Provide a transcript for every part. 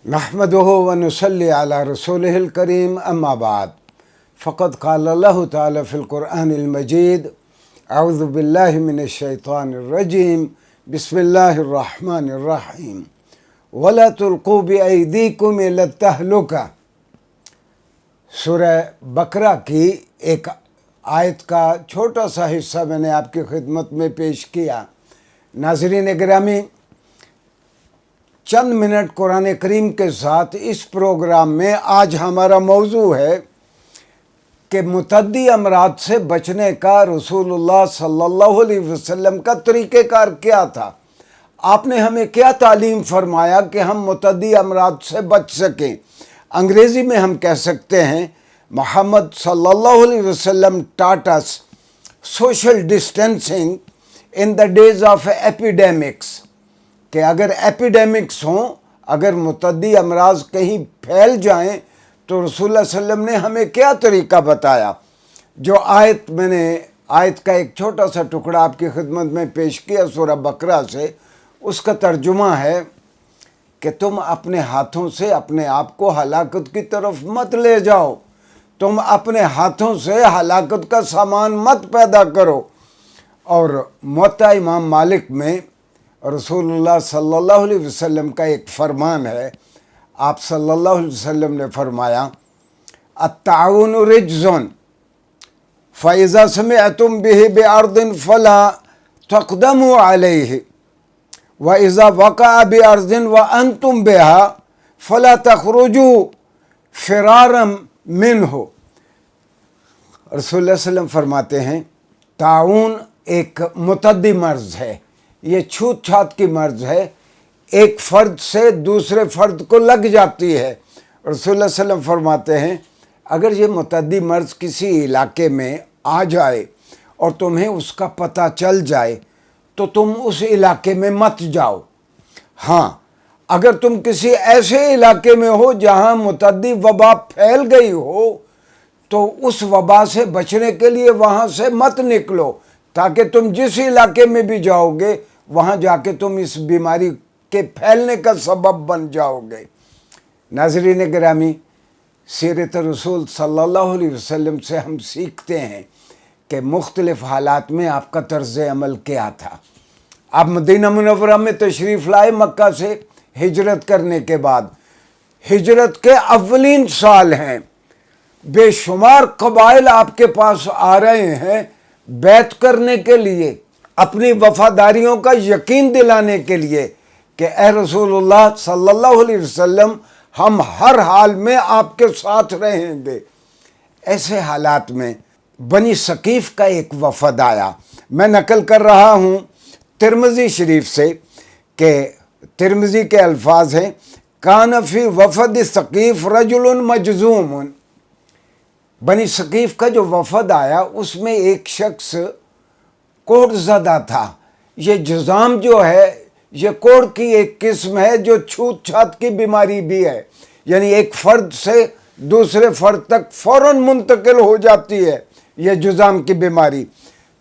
नहमदुहु व नुसल्ली अला रसूलिहिल करीम अम्मा बाद फ़क़द क़ाल अल्लाहु तआला फ़िल क़ुरआनिल मजीद अऊज़ु बिल्लाहि मिनश शैतानिर रजीम बिस्मिल्लाहिर रहमानिर रहीम वला तुल्क़ू बिअयदीकुम इला तहलुका। सूरह बकरा की एक आयत का छोटा सा हिस्सा मैंने आपकी खिदमत में पेश किया। नाज़रीन गिरामी, चंद मिनट कुरान करीम के साथ इस प्रोग्राम में आज हमारा मौजू है कि मुतद्दी अमराद से बचने का रसूलुल्लाह सल्लल्लाहु अलैहि वसल्लम का तरीक़ेकार क्या था। आपने हमें क्या तालीम फरमाया कि हम मुतद्दी अमराद से बच सकें। अंग्रेज़ी में हम कह सकते हैं मोहम्मद सल्लल्लाहु अलैहि वसल्लम taught us social distancing in the days of epidemics, कि अगर एपिडेमिक्स हों, अगर मुतद्दी अमराज कहीं फैल जाएं तो रसूलुल्लाह सल्लम ने हमें क्या तरीका बताया। जो मैंने आयत का एक छोटा सा टुकड़ा आपकी खिदमत में पेश किया सूरह बकरा से, उसका तर्जुमा है कि तुम अपने हाथों से अपने आप को हलाकत की तरफ मत ले जाओ, तुम अपने हाथों से हलाकत का सामान मत पैदा करो। और मुअत्ता इमाम मालिक में रसूलुल्लाह सल्लल्लाहु अलैहि वसल्लम का एक फरमान है। आप सल्लल्लाहु अलैहि वसल्लम ने फरमाया, अत्ताउनु रिज्जुन फ़इज़ा समिअतुम बिही बिअर्दिन फ़ला तक़दमू अलैहि व इज़ा वक़अ बिअर्दिन व अंतुम बिहा फ़ला तख़रुजू फ़िरारम मिन्हु। रसूलुल्लाह सल्लल्लाहु अलैहि वसल्लम फरमाते हैं, ताउन एक मुतद्दी मर्ज़ है, ये छूत छात की मर्ज़ है, एक फ़र्द से दूसरे फ़र्द को लग जाती है। रसूलुल्लाह सल्लल्लाहु अलैहि वसल्लम फरमाते हैं, अगर ये मुतद्दी मर्ज़ किसी इलाके में आ जाए और तुम्हें उसका पता चल जाए तो तुम उस इलाके में मत जाओ। हाँ, अगर तुम किसी ऐसे इलाके में हो जहाँ मुतद्दी वबा फैल गई हो तो उस वबा से बचने के लिए वहाँ से मत निकलो, ताकि तुम जिस इलाके में भी जाओगे वहाँ जाके तुम इस बीमारी के फैलने का सबब बन जाओगे। नाज़रीन गिरामी, सीरत रसूल सल्लल्लाहु अलैहि वसल्लम से हम सीखते हैं कि मुख्तलिफ़ हालात में आपका तर्ज़ अमल क्या था। आप मदीना मुनव्वरा में तशरीफ़ लाए मक्का से हिजरत करने के बाद। हिजरत के अव्वलीन साल हैं, बेशुमार कबाइल आपके पास आ रहे हैं बैत करने के लिए, अपनी वफ़ादारियों का यकीन दिलाने के लिए कि ए रसूलुल्लाह सल्लल्लाहु अलैहि वसल्लम, हम हर हाल में आपके साथ रहेंगे। ऐसे हालात में बनी सकीफ़ का एक वफ़द आया। मैं नकल कर रहा हूँ तिरमिज़ी शरीफ से कि तिरमिज़ी के अल्फाज हैं, कान फ़ी वफ़द सकीफ़ रजुलुन मजज़ूमुन। बनी सकीफ़ का जो वफ़द आया उसमें एक शख्स कोढ़ ज़दा था। ये जुज़ाम जो है ये कोढ़ की एक किस्म है जो छूत छात की बीमारी भी है, यानी एक फ़र्द से दूसरे फ़र्द तक फ़ौरन मुंतकिल हो जाती है ये जुज़ाम की बीमारी।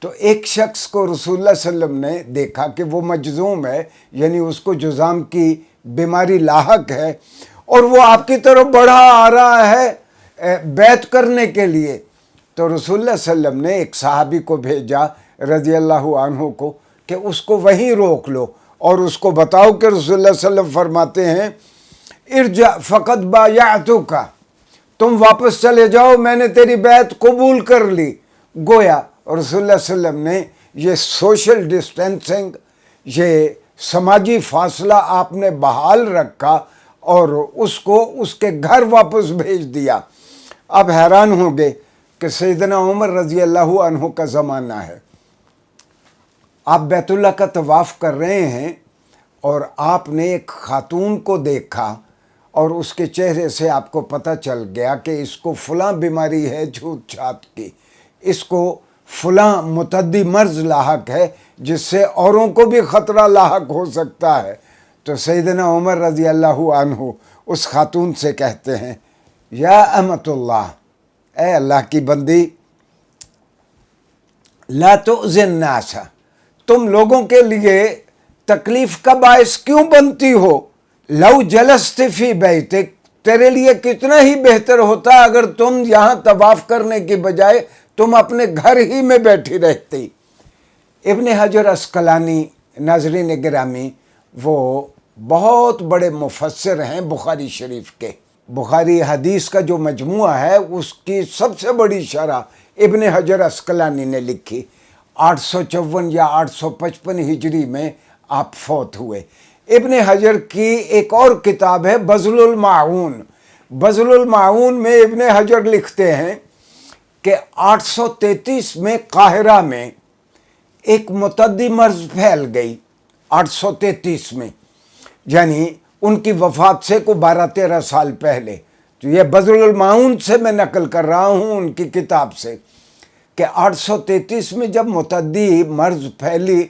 तो एक शख्स को रसूलुल्लाह सल्लल्लाहु अलैहि वसल्लम ने देखा कि वो मजज़ूम है, यानी उसको जुज़ाम की बीमारी लाहक है और वो आपकी तरफ बढ़ा आ रहा है बैत करने के लिए। तो रसूलुल्लाह सल्लल्लाहु अलैहि वसल्लम ने एक सहाबी को भेजा रज़ी अल्लाहु अन्हु को कि उसको वहीं रोक लो और उसको बताओ कि रसूलुल्लाह सल्लल्लाहु अलैहि वसल्लम फरमाते हैं, इर्जा फ़क़द बायअतुका, तुम वापस चले जाओ, मैंने तेरी बैत कबूल कर ली। गोया रसूलुल्लाह सल्लल्लाहु अलैहि वसल्लम ने ये सोशल डिस्टेंसिंग, ये समाजी फासला आपने बहाल रखा और उसको उसके घर वापस भेज दिया। अब हैरान होंगे कि सैयदना उमर रज़ी अल्लाहु अन्हु का ज़माना है, आप बैतुल्लाह का तवाफ़ कर रहे हैं और आपने एक खातून को देखा और उसके चेहरे से आपको पता चल गया कि इसको फ़लाँ बीमारी है छूत छात की, इसको फ़लाँ मुतद्दी मर्ज़ लाहक है जिससे औरों को भी ख़तरा लाहक हो सकता है। तो सैयदना उमर रज़ी अल्लाहु अन्हु उस खातून से कहते हैं, या अमतुल्लाह, ए अल्लाह की बंदी, ला तुज़िन नासा, तुम लोगों के लिए तकलीफ़ का बायस क्यों बनती हो। لو جلست فی بیتک، تیرے لیے کتنا ہی بہتر ہوتا اگر تم یہاں طواف کرنے کی بجائے تم اپنے گھر ہی میں بیٹھی رہتی۔ ابن حجر عسقلانی ناظرین گرامی وہ بہت بڑے مفسر ہیں بخاری شریف کے۔ بخاری حدیث کا جو مجموعہ ہے اس کی سب سے بڑی شرح ابن حجر عسقلانی نے لکھی۔ 854 یا 855 ہجری میں آپ فوت ہوئے۔ ابن حجر کی ایک اور کتاب ہے بذل المعون۔ بذل المعون میں ابن حجر لکھتے ہیں کہ 833 میں قاہرہ میں ایک متعدی مرض پھیل گئی، 833 میں، یعنی ان کی وفات سے کو 12-13 سال پہلے۔ تو یہ بذل المعون سے میں نقل کر رہا ہوں ان کی کتاب سے، کہ 833 میں جب متعدی مرض پھیلی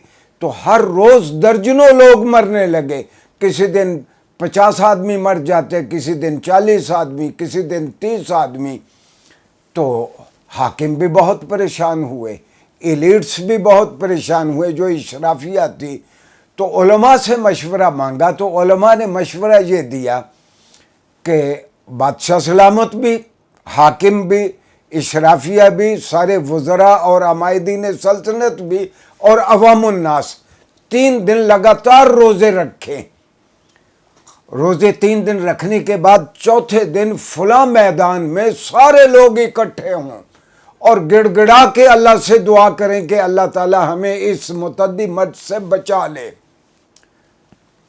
تو ہر روز درجنوں لوگ مرنے لگے۔ کسی دن 50 آدمی مر جاتے، کسی دن 40 آدمی، کسی دن 30 آدمی۔ تو حاکم بھی بہت پریشان ہوئے، ایلیٹس بھی بہت پریشان ہوئے جو اشرافیہ تھی۔ تو علماء سے مشورہ مانگا، تو علماء نے مشورہ یہ دیا کہ بادشاہ سلامت بھی، حاکم بھی، اشرافیہ بھی، سارے وزراء اور عمائدین سلطنت بھی، اور عوام الناس 3 دن لگاتار روزے رکھیں۔ روزے 3 دن رکھنے کے بعد چوتھے دن فلاں میدان میں سارے لوگ اکٹھے ہوں اور گڑ گڑا کے اللہ سے دعا کریں کہ اللہ تعالی ہمیں اس متعدی مرض سے بچا لے۔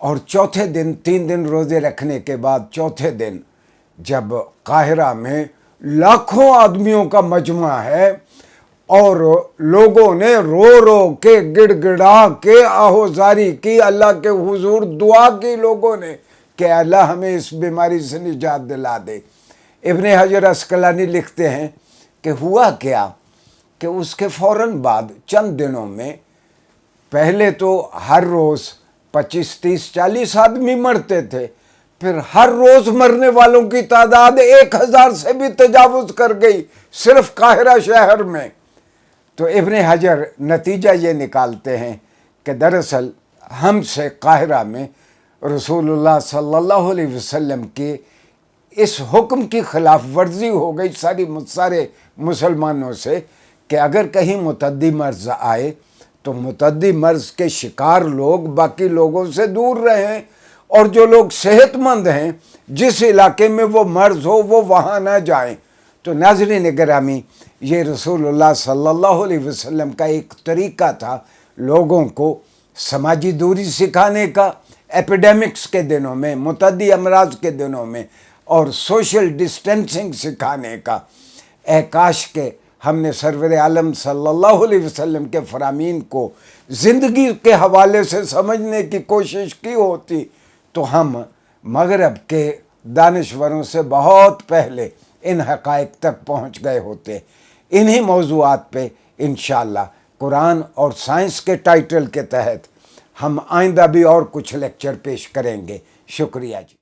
اور چوتھے دن 3 دن روزے رکھنے کے بعد چوتھے دن جب قاہرہ میں لاکھوں آدمیوں کا مجمع ہے اور لوگوں نے رو رو کے گڑ گڑا کے آہوزاری کی، اللہ کے حضور دعا کی لوگوں نے کہ اللہ ہمیں اس بیماری سے نجات دلا دے۔ ابن حجر عسقلانی لکھتے ہیں کہ ہوا کیا کہ اس کے فوراً بعد چند دنوں میں پہلے تو ہر روز 25 30 40 آدمی مرتے تھے، پھر ہر روز مرنے والوں کی تعداد 1000 سے بھی تجاوز کر گئی صرف قاہرہ شہر میں۔ تو ابن حجر نتیجہ یہ نکالتے ہیں کہ دراصل ہم سے قاہرہ میں رسول اللہ صلی اللہ علیہ وسلم کی اس حکم کی خلاف ورزی ہو گئی سارے مسلمانوں سے کہ اگر کہیں متعدی مرض آئے تو متعدی مرض کے شکار لوگ باقی لوگوں سے دور رہیں، اور جو لوگ صحت مند ہیں جس علاقے میں وہ مرض ہو وہ وہاں نہ جائیں۔ تو ناظرین گرامی، یہ رسول اللہ صلی اللہ علیہ وسلم کا ایک طریقہ تھا لوگوں کو سماجی دوری سکھانے کا ایپیڈیمکس کے دنوں میں، متعدی امراض کے دنوں میں، اور سوشل ڈسٹینسنگ سکھانے کا۔ اے کاش کہ ہم نے سرور عالم صلی اللہ علیہ وسلم کے فرامین کو زندگی کے حوالے سے سمجھنے کی کوشش کی ہوتی تو ہم مغرب کے دانشوروں سے بہت پہلے ان حقائق تک پہنچ گئے ہوتے۔ انہی موضوعات پہ انشاءاللہ قرآن اور سائنس کے ٹائٹل کے تحت ہم آئندہ بھی اور کچھ لیکچر پیش کریں گے۔ شکریہ جی۔